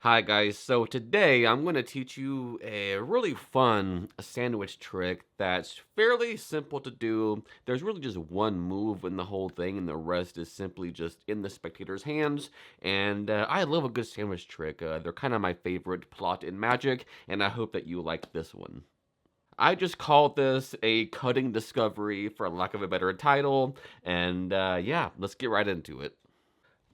Hi guys, so today I'm going to teach you a really fun sandwich trick that's fairly simple to do. There's really just one move in the whole thing and the rest is simply just in the spectator's hands. And I love a good sandwich trick. They're kind of my favorite plot in Magic, and I hope that you like this one. I just called this a cutting discovery for lack of a better title, and yeah, let's get right into it.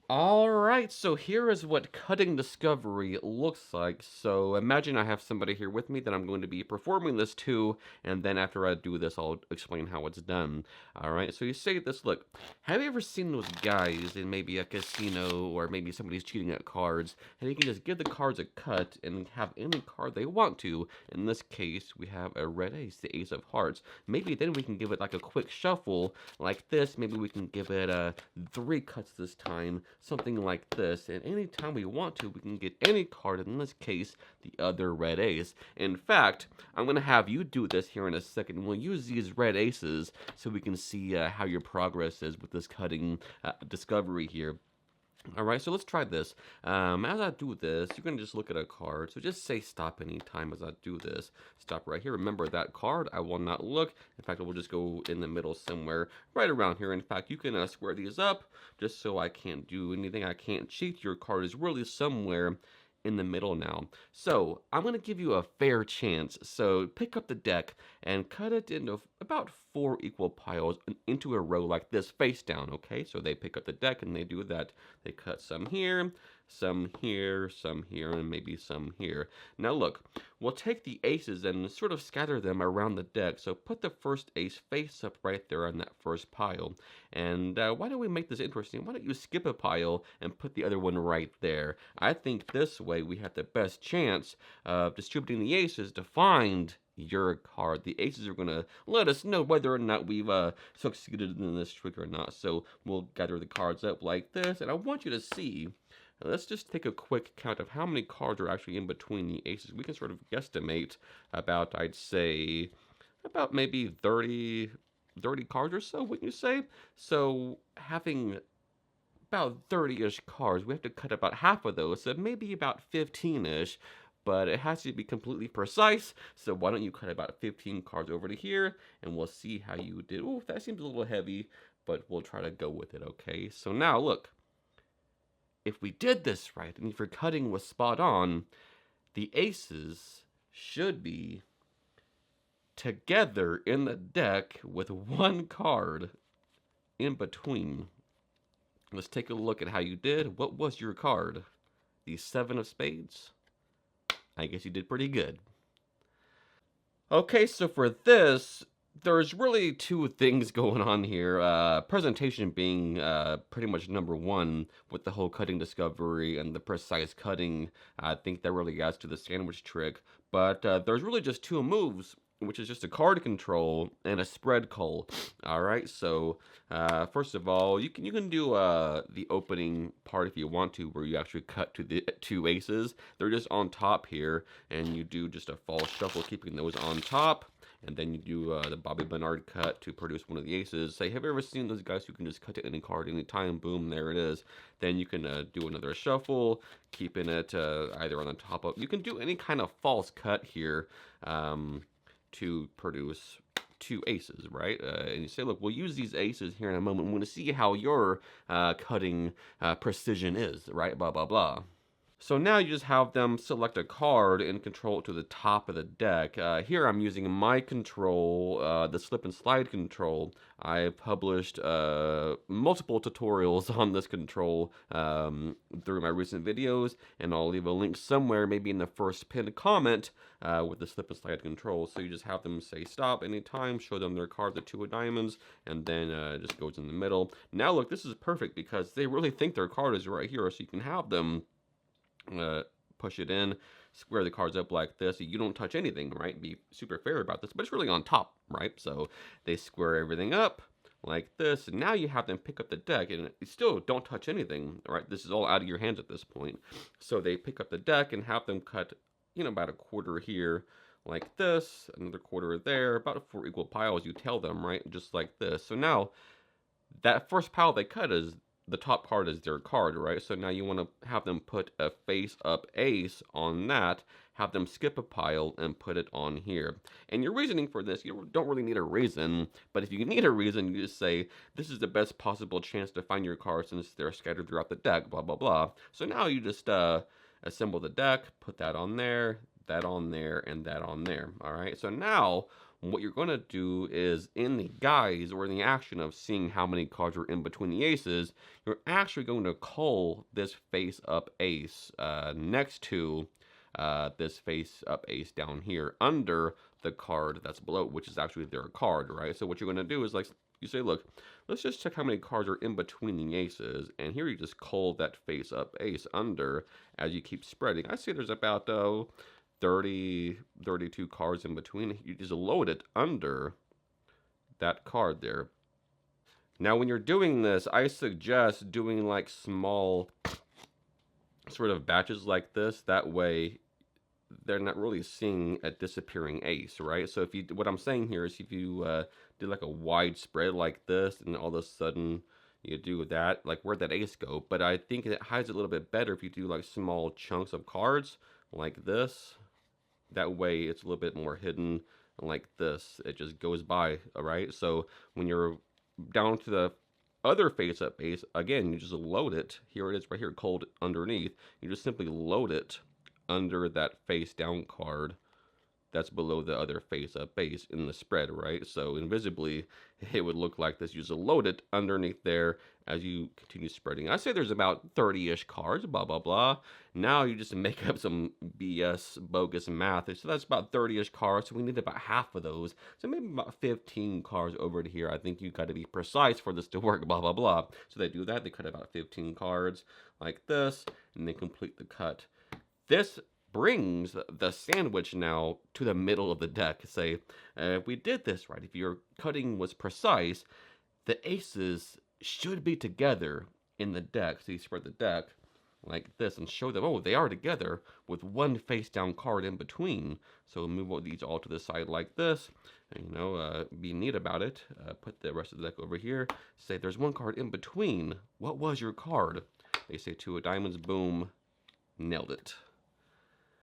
Alright, so here is what cutting discovery looks like. So imagine I have somebody here with me that I'm going to be performing this to, and then after I do this, I'll explain how it's done. Alright, so you say this, look, have you ever seen those guys in maybe a casino, or maybe somebody's cheating at cards, and you can just give the cards a cut and have any card they want to. In this case, we have a red ace, the ace of hearts. Maybe then we can give it like a quick shuffle, like this. Maybe we can give it 3 cuts this time, something like this, and anytime we want to, we can get any card, in this case, the other red ace. In fact, I'm going to have you do this here in a second. We'll use these red aces so we can see how your progress is with this cutting discovery here. Alright, so let's try this. As I do this, you're going to just look at a card. So just say stop anytime as I do this. Stop right here. Remember that card, I will not look. In fact, I will just go in the middle somewhere right around here. In fact, you can square these up just so I can't do anything. I can't cheat. Your card is really somewhere in the middle now. So I'm going to give you a fair chance. So pick up the deck and cut it into about 4 equal piles into a row like this, face down, okay? So they pick up the deck and they do that. They cut some here, some here, some here, and maybe some here. Now look, we'll take the aces and sort of scatter them around the deck. So put the first ace face up right there on that first pile. And why don't we make this interesting? Why don't you skip a pile and put the other one right there? I think this way we have the best chance of distributing the aces to find your card. The aces are going to let us know whether or not we've succeeded in this trick or not. So we'll gather the cards up like this, and I want you to see. Let's just take a quick count of how many cards are actually in between the aces. We can sort of guesstimate about, I'd say, about maybe 30 cards or so, wouldn't you say? So having about 30-ish cards, we have to cut about half of those, so maybe about 15-ish, but it has to be completely precise, so why don't you cut about 15 cards over to here, and we'll see how you did. Oh, that seems a little heavy, but we'll try to go with it, okay? So now, look, if we did this right, and if your cutting was spot on, the aces should be together in the deck with one card in between. Let's take a look at how you did. What was your card? The 7 of spades? I guess you did pretty good. Okay, so for this, there's really 2 things going on here. Presentation being pretty much number 1 with the whole cutting discovery and the precise cutting. I think that really adds to the sandwich trick. But there's really just 2 moves, which is just a card control and a spread call. All right, so first of all, you can do the opening part if you want to, where you actually cut to the 2 aces. They're just on top here, and you do just a false shuffle, keeping those on top. And then you do the Bobby Bernard cut to produce one of the aces. Say, have you ever seen those guys who can just cut to any card anytime? Boom, there it is. Then you can do another shuffle, keeping it either on the top of. You can do any kind of false cut here. To produce 2 aces, right? And you say, look, we'll use these aces here in a moment. We're going to see how your cutting precision is, right? Blah, blah, blah. So now you just have them select a card and control it to the top of the deck. Here I'm using my control, the slip and slide control. I've published multiple tutorials on this control through my recent videos, and I'll leave a link somewhere, maybe in the first pinned comment, with the slip and slide control. So you just have them say stop anytime, show them their card, the 2 of diamonds, and then it just goes in the middle. Now look, this is perfect because they really think their card is right here, so you can have them push it in, square the cards up like this. You don't touch anything, right? Be super fair about this, but it's really on top, right? So they square everything up like this, and now you have them pick up the deck, and you still don't touch anything, right? This is all out of your hands at this point. So they pick up the deck and have them cut, about a quarter here, like this, another quarter there, about 4 equal piles, you tell them, right? Just like this. So now, that first pile they cut is the top card is their card, right? So now you want to have them put a face-up ace on that, have them skip a pile, and put it on here. And your reasoning for this, you don't really need a reason, but if you need a reason, you just say, this is the best possible chance to find your cards since they're scattered throughout the deck, blah, blah, blah. So now you just assemble the deck, put that on there, and that on there, all right? So now, what you're going to do is, in the guise or in the action of seeing how many cards are in between the aces, you're actually going to cull this face-up ace next to this face-up ace down here under the card that's below, which is actually their card, right? So what you're going to do is, like, you say, look, let's just check how many cards are in between the aces, and here you just cull that face-up ace under as you keep spreading. I see there's about 32 cards in between. You just load it under that card there. Now, when you're doing this, I suggest doing like small sort of batches like this. That way, they're not really seeing a disappearing ace, right? So if you, what I'm saying here is if you do like a wide spread like this, and all of a sudden you do that, like where'd that ace go? But I think it hides it a little bit better if you do like small chunks of cards like this. That way it's a little bit more hidden. Like this, it just goes by, all right? So when you're down to the other face-up ace, again, you just load it. Here it is right here, cold underneath. You just simply load it under that face-down card that's below the other face-up ace in the spread, right? So invisibly, it would look like this. You just load it underneath there as you continue spreading. I say there's about 30-ish cards, blah, blah, blah. Now you just make up some BS, bogus math. So that's about 30-ish cards, so we need about half of those. So maybe about 15 cards over to here. I think you got to be precise for this to work, blah, blah, blah. So they do that. They cut about 15 cards like this, and they complete the cut. This brings the sandwich now to the middle of the deck. Say, if we did this right, if your cutting was precise, the aces should be together in the deck. So you spread the deck like this and show them, oh, they are together with one face down card in between. So move these all to the side like this, and be neat about it. Put the rest of the deck over here. Say there's one card in between. What was your card? They say two of diamonds, boom, nailed it.